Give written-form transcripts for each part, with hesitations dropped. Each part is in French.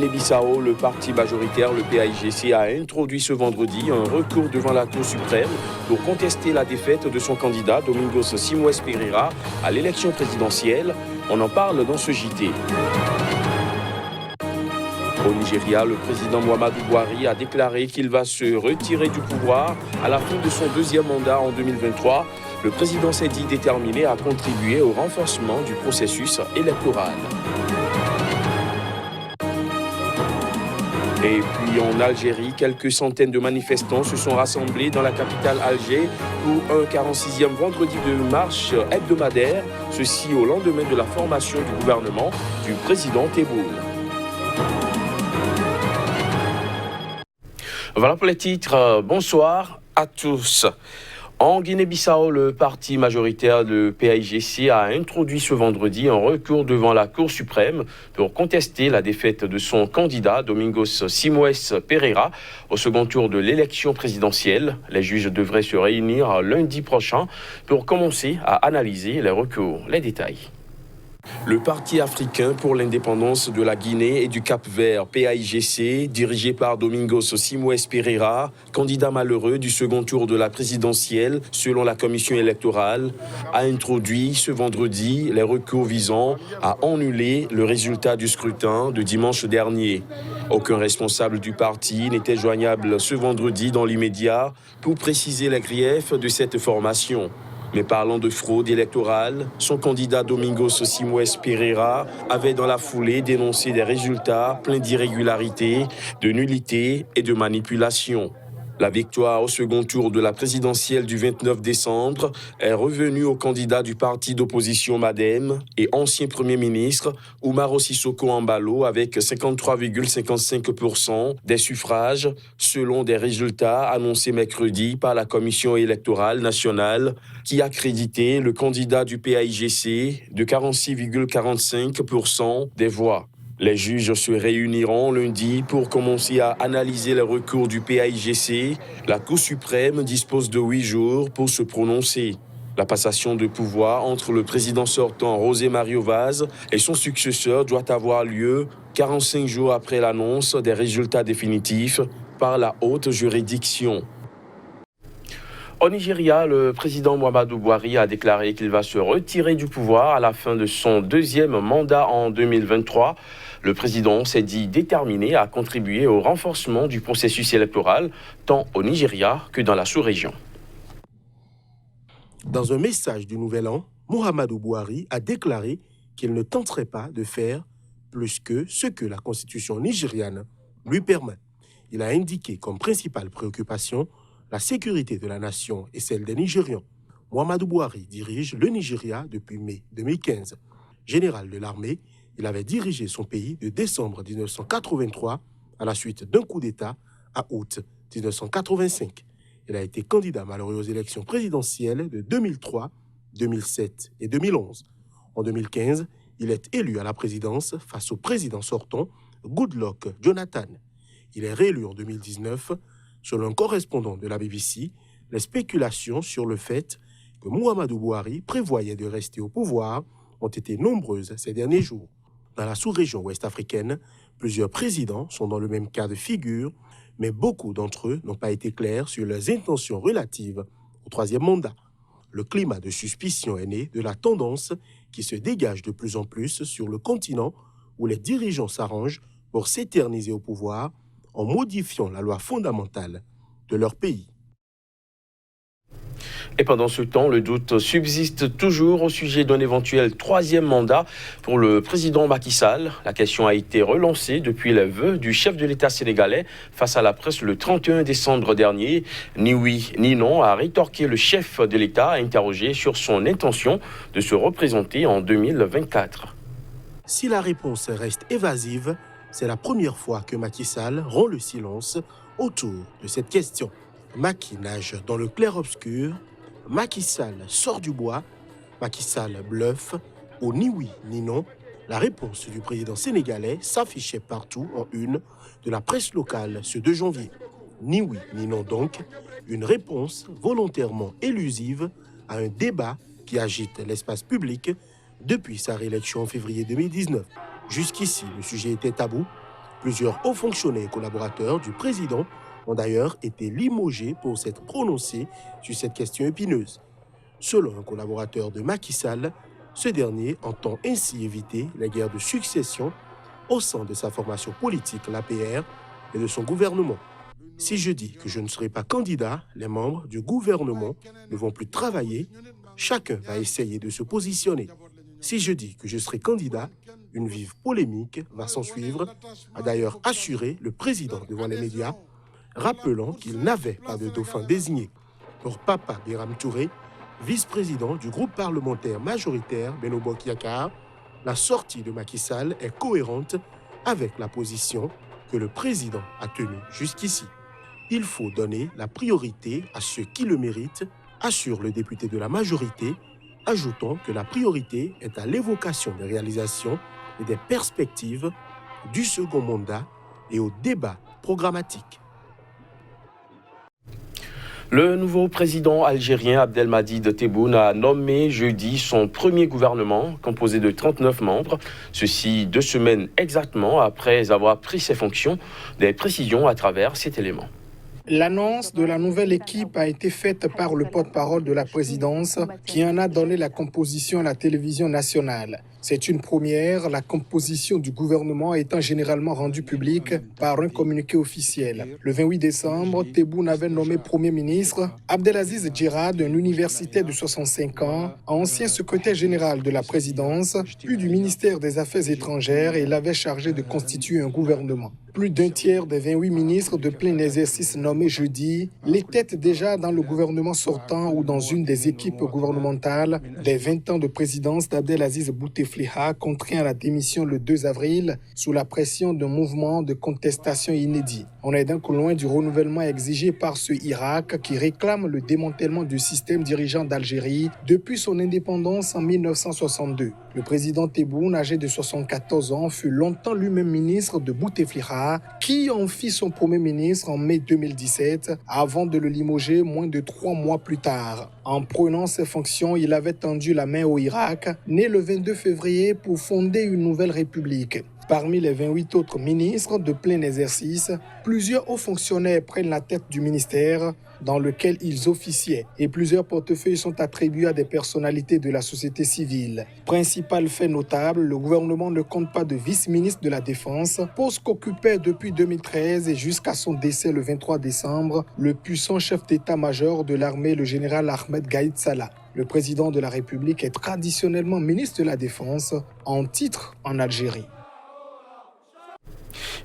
Guinée-Bissau, le parti majoritaire, le PAIGC, a introduit ce vendredi un recours devant la Cour suprême pour contester la défaite de son candidat, Domingos Simoes Pereira, à l'élection présidentielle. On en parle dans ce JT. Au Nigeria, le président Muhammadu Buhari a déclaré qu'il va se retirer du pouvoir à la fin de son deuxième mandat en 2023. Le président s'est dit déterminé à contribuer au renforcement du processus électoral. Et puis en Algérie, quelques centaines de manifestants se sont rassemblés dans la capitale Alger pour un 46e vendredi de marche hebdomadaire, ceci au lendemain de la formation du gouvernement du président Tebboune. Voilà pour les titres. Bonsoir à tous. En Guinée-Bissau, le parti majoritaire de PAIGC a introduit ce vendredi un recours devant la Cour suprême pour contester la défaite de son candidat, Domingos Simoes Pereira, au second tour de l'élection présidentielle. Les juges devraient se réunir lundi prochain pour commencer à analyser les recours. Les détails. Le Parti africain pour l'indépendance de la Guinée et du Cap-Vert, PAIGC, dirigé par Domingos Simoes Pereira, candidat malheureux du second tour de la présidentielle selon la commission électorale, a introduit ce vendredi les recours visant à annuler le résultat du scrutin de dimanche dernier. Aucun responsable du parti n'était joignable ce vendredi dans l'immédiat pour préciser les griefs de cette formation. Mais parlant de fraude électorale, son candidat Domingos Simoes Pereira avait dans la foulée dénoncé des résultats pleins d'irrégularités, de nullités et de manipulations. La victoire au second tour de la présidentielle du 29 décembre est revenue au candidat du parti d'opposition MADEM et ancien Premier ministre Umaro Sissoko Embalo avec 53,55% des suffrages selon des résultats annoncés mercredi par la Commission électorale nationale qui a crédité le candidat du PAIGC de 46,45% des voix. Les juges se réuniront lundi pour commencer à analyser les recours du PAIGC. La Cour suprême dispose de 8 jours pour se prononcer. La passation de pouvoir entre le président sortant José Mario Vaz et son successeur doit avoir lieu 45 jours après l'annonce des résultats définitifs par la haute juridiction. Au Nigeria, le président Muhammadu Buhari a déclaré qu'il va se retirer du pouvoir à la fin de son deuxième mandat en 2023. Le président s'est dit déterminé à contribuer au renforcement du processus électoral, tant au Nigeria que dans la sous-région. Dans un message du Nouvel An, Muhammadu Buhari a déclaré qu'il ne tenterait pas de faire plus que ce que la constitution nigériane lui permet. Il a indiqué comme principale préoccupation la sécurité de la nation et celle des Nigérians. Muhammadu Buhari dirige le Nigeria depuis mai 2015. Général de l'armée, il avait dirigé son pays de décembre 1983 à la suite d'un coup d'État à août 1985. Il a été candidat malheureux aux élections présidentielles de 2003, 2007 et 2011. En 2015, il est élu à la présidence face au président sortant, Goodluck Jonathan. Il est réélu en 2019. Selon un correspondant de la BBC, les spéculations sur le fait que Muhammadu Buhari prévoyait de rester au pouvoir ont été nombreuses ces derniers jours. Dans la sous-région ouest-africaine, plusieurs présidents sont dans le même cas de figure, mais beaucoup d'entre eux n'ont pas été clairs sur leurs intentions relatives au troisième mandat. Le climat de suspicion est né de la tendance qui se dégage de plus en plus sur le continent où les dirigeants s'arrangent pour s'éterniser au pouvoir en modifiant la loi fondamentale de leur pays. Et pendant ce temps, le doute subsiste toujours au sujet d'un éventuel troisième mandat pour le président Macky Sall. La question a été relancée depuis les vœux du chef de l'État sénégalais face à la presse le 31 décembre dernier. Ni oui ni non a rétorqué le chef de l'État interrogé sur son intention de se représenter en 2024. Si la réponse reste évasive, c'est la première fois que Macky Sall rompt le silence autour de cette question. Macky nage dans le clair-obscur, Macky Sall sort du bois, Macky Sall bluffe, au ni oui ni non, la réponse du président sénégalais s'affichait partout en une de la presse locale ce 2 janvier. Ni oui ni non donc, une réponse volontairement élusive à un débat qui agite l'espace public depuis sa réélection en février 2019. Jusqu'ici, le sujet était tabou. Plusieurs hauts fonctionnaires et collaborateurs du président ont d'ailleurs été limogés pour s'être prononcés sur cette question épineuse. Selon un collaborateur de Macky Sall, ce dernier entend ainsi éviter les guerres de succession au sein de sa formation politique, l'APR, et de son gouvernement. Si je dis que je ne serai pas candidat, les membres du gouvernement ne vont plus travailler, chacun va essayer de se positionner. Si je dis que je serai candidat, une vive polémique va s'ensuivre, a d'ailleurs assuré le président devant les médias, rappelant qu'il n'avait pas de dauphin désigné. Pour Papa Biram Touré, vice-président du groupe parlementaire majoritaire Benno Bokk Yakaar, la sortie de Macky Sall est cohérente avec la position que le président a tenue jusqu'ici. Il faut donner la priorité à ceux qui le méritent, assure le député de la majorité, ajoutant que la priorité est à l'évocation des réalisations et des perspectives du second mandat et au débat programmatique. Le nouveau président algérien Abdelmadjid Tebboune a nommé jeudi son premier gouvernement composé de 39 membres, ceci 2 semaines exactement après avoir pris ses fonctions. Des précisions à travers cet élément. L'annonce de la nouvelle équipe a été faite par le porte-parole de la présidence qui en a donné la composition à la télévision nationale. C'est une première, la composition du gouvernement étant généralement rendue publique par un communiqué officiel. Le 28 décembre, Tebboune avait nommé Premier ministre Abdelaziz Djirad, un universitaire de 65 ans, ancien secrétaire général de la présidence, puis du ministère des Affaires étrangères, et l'avait chargé de constituer un gouvernement. Plus d'un tiers des 28 ministres de plein exercice nommés jeudi l'étaient déjà dans le gouvernement sortant ou dans une des équipes gouvernementales des 20 ans de présidence d'Abdelaziz Bouteflika, contraint à la démission le 2 avril sous la pression d'un mouvement de contestation inédit. On est donc loin du renouvellement exigé par ce Irak qui réclame le démantèlement du système dirigeant d'Algérie depuis son indépendance en 1962. Le président Tebboune, âgé de 74 ans, fut longtemps lui-même ministre de Bouteflika, qui en fit son premier ministre en mai 2017, avant de le limoger moins de 3 mois plus tard. En prenant ses fonctions, il avait tendu la main au Irak, né le 22 février pour fonder une nouvelle république. Parmi les 28 autres ministres de plein exercice, plusieurs hauts fonctionnaires prennent la tête du ministère dans lequel ils officiaient et plusieurs portefeuilles sont attribués à des personnalités de la société civile. Principal fait notable, le gouvernement ne compte pas de vice-ministre de la Défense, poste qu'occupait depuis 2013 et jusqu'à son décès le 23 décembre, le puissant chef d'état-major de l'armée, le général Ahmed Gaïd Salah. Le président de la République est traditionnellement ministre de la Défense, en titre en Algérie.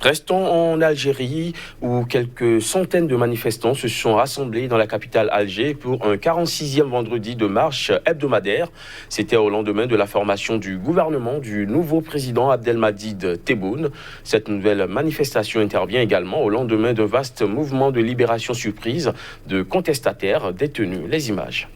Restons en Algérie où quelques centaines de manifestants se sont rassemblés dans la capitale Alger pour un 46e vendredi de marche hebdomadaire. C'était au lendemain de la formation du gouvernement du nouveau président Abdelmadjid Tebboune. Cette nouvelle manifestation intervient également au lendemain d'un vaste mouvement de libération surprise de contestataires détenus. Les images.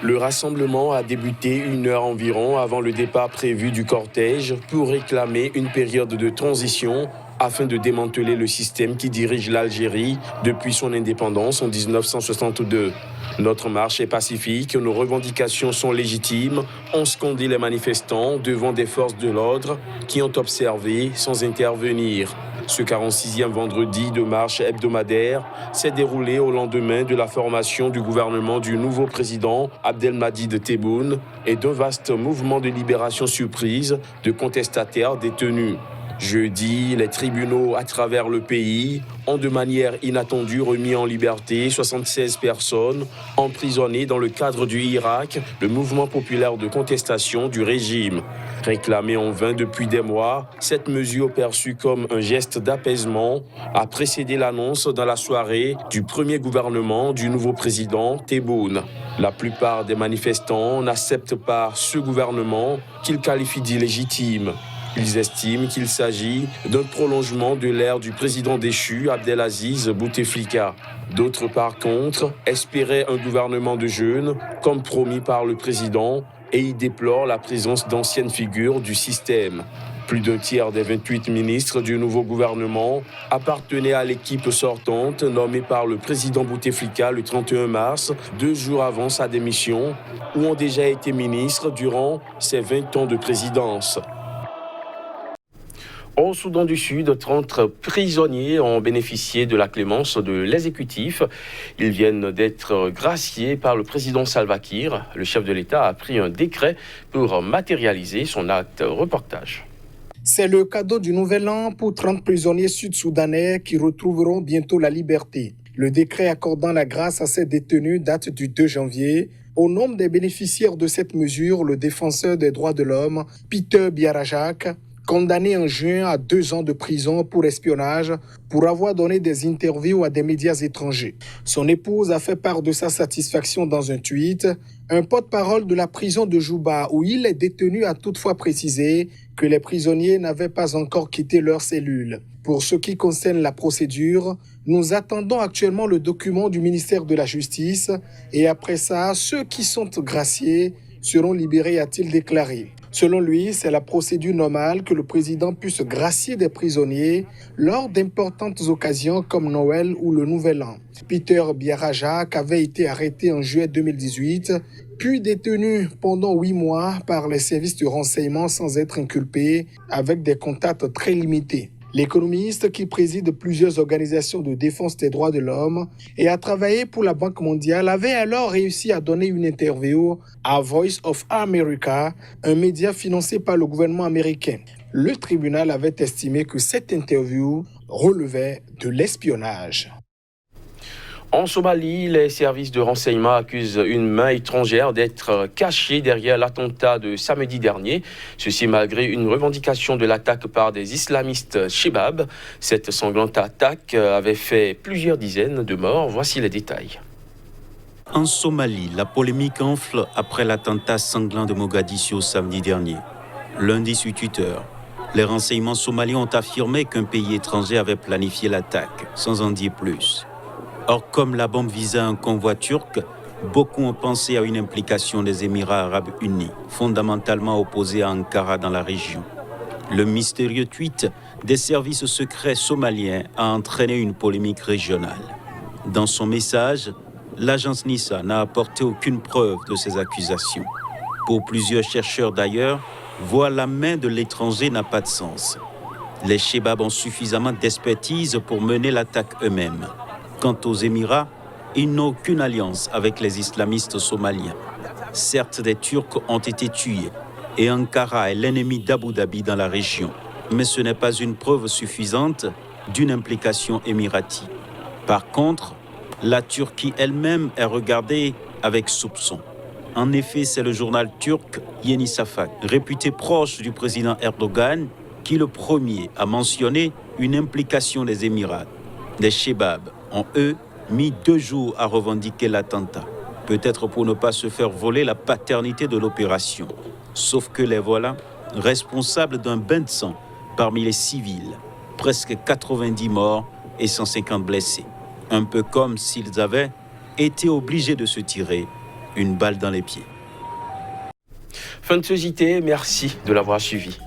Le rassemblement a débuté 1 heure environ avant le départ prévu du cortège pour réclamer une période de transition afin de démanteler le système qui dirige l'Algérie depuis son indépendance en 1962. Notre marche est pacifique, nos revendications sont légitimes, ont scandé les manifestants devant des forces de l'ordre qui ont observé sans intervenir. Ce 46e vendredi de marche hebdomadaire s'est déroulé au lendemain de la formation du gouvernement du nouveau président Abdelmadjid Tebboune et d'un vaste mouvement de libération surprise de contestataires détenus. Jeudi, les tribunaux à travers le pays ont de manière inattendue remis en liberté 76 personnes emprisonnées dans le cadre du Irak, le mouvement populaire de contestation du régime. Réclamée en vain depuis des mois, cette mesure perçue comme un geste d'apaisement a précédé l'annonce dans la soirée du premier gouvernement du nouveau président Tebboune. La plupart des manifestants n'acceptent pas ce gouvernement qu'ils qualifient d'illégitime. Ils estiment qu'il s'agit d'un prolongement de l'ère du président déchu Abdelaziz Bouteflika. D'autres, par contre, espéraient un gouvernement de jeunes, comme promis par le président, et y déplorent la présence d'anciennes figures du système. Plus d'un tiers des 28 ministres du nouveau gouvernement appartenaient à l'équipe sortante nommée par le président Bouteflika le 31 mars, 2 jours avant sa démission, ou ont déjà été ministres durant ses 20 ans de présidence. Au Soudan du Sud, 30 prisonniers ont bénéficié de la clémence de l'exécutif. Ils viennent d'être graciés par le président Salva Kiir. Le chef de l'État a pris un décret pour matérialiser son acte. Reportage. C'est le cadeau du Nouvel An pour 30 prisonniers sud-soudanais qui retrouveront bientôt la liberté. Le décret accordant la grâce à ces détenus date du 2 janvier. Au nombre des bénéficiaires de cette mesure, le défenseur des droits de l'homme, Peter Biarajak, condamné en juin à 2 ans de prison pour espionnage pour avoir donné des interviews à des médias étrangers. Son épouse a fait part de sa satisfaction dans un tweet. Un porte-parole de la prison de Juba, où il est détenu, a toutefois précisé que les prisonniers n'avaient pas encore quitté leur cellule. Pour ce qui concerne la procédure, nous attendons actuellement le document du ministère de la Justice et après ça, ceux qui sont graciés seront libérés, a-t-il déclaré. Selon lui, c'est la procédure normale que le président puisse gracier des prisonniers lors d'importantes occasions comme Noël ou le Nouvel An. Peter Biarajak avait été arrêté en juillet 2018, puis détenu pendant 8 mois par les services de renseignement sans être inculpé, avec des contacts très limités. L'économiste qui préside plusieurs organisations de défense des droits de l'homme et a travaillé pour la Banque mondiale avait alors réussi à donner une interview à Voice of America, un média financé par le gouvernement américain. Le tribunal avait estimé que cette interview relevait de l'espionnage. En Somalie, les services de renseignement accusent une main étrangère d'être cachée derrière l'attentat de samedi dernier. Ceci malgré une revendication de l'attaque par des islamistes Shebab. Cette sanglante attaque avait fait plusieurs dizaines de morts. Voici les détails. En Somalie, la polémique enfle après l'attentat sanglant de Mogadiscio samedi dernier. Lundi sur Twitter, les renseignements somaliens ont affirmé qu'un pays étranger avait planifié l'attaque, sans en dire plus. Or, comme la bombe visait un convoi turc, beaucoup ont pensé à une implication des Émirats arabes unis, fondamentalement opposés à Ankara dans la région. Le mystérieux tweet des services secrets somaliens a entraîné une polémique régionale. Dans son message, l'agence NISA n'a apporté aucune preuve de ces accusations. Pour plusieurs chercheurs d'ailleurs, voir la main de l'étranger n'a pas de sens. Les Shebab ont suffisamment d'expertise pour mener l'attaque eux-mêmes. Quant aux Émirats, ils n'ont aucune alliance avec les islamistes somaliens. Certes, des Turcs ont été tués et Ankara est l'ennemi d'Abu Dhabi dans la région. Mais ce n'est pas une preuve suffisante d'une implication émiratie. Par contre, la Turquie elle-même est regardée avec soupçon. En effet, c'est le journal turc Yeni Şafak, réputé proche du président Erdogan, qui le premier a mentionné une implication des Émirats. Les Shebab ont, eux, mis 2 jours à revendiquer l'attentat, peut-être pour ne pas se faire voler la paternité de l'opération. Sauf que les voilà responsables d'un bain de sang parmi les civils, presque 90 morts et 150 blessés. Un peu comme s'ils avaient été obligés de se tirer une balle dans les pieds. Fin de ce JT, merci de l'avoir suivi.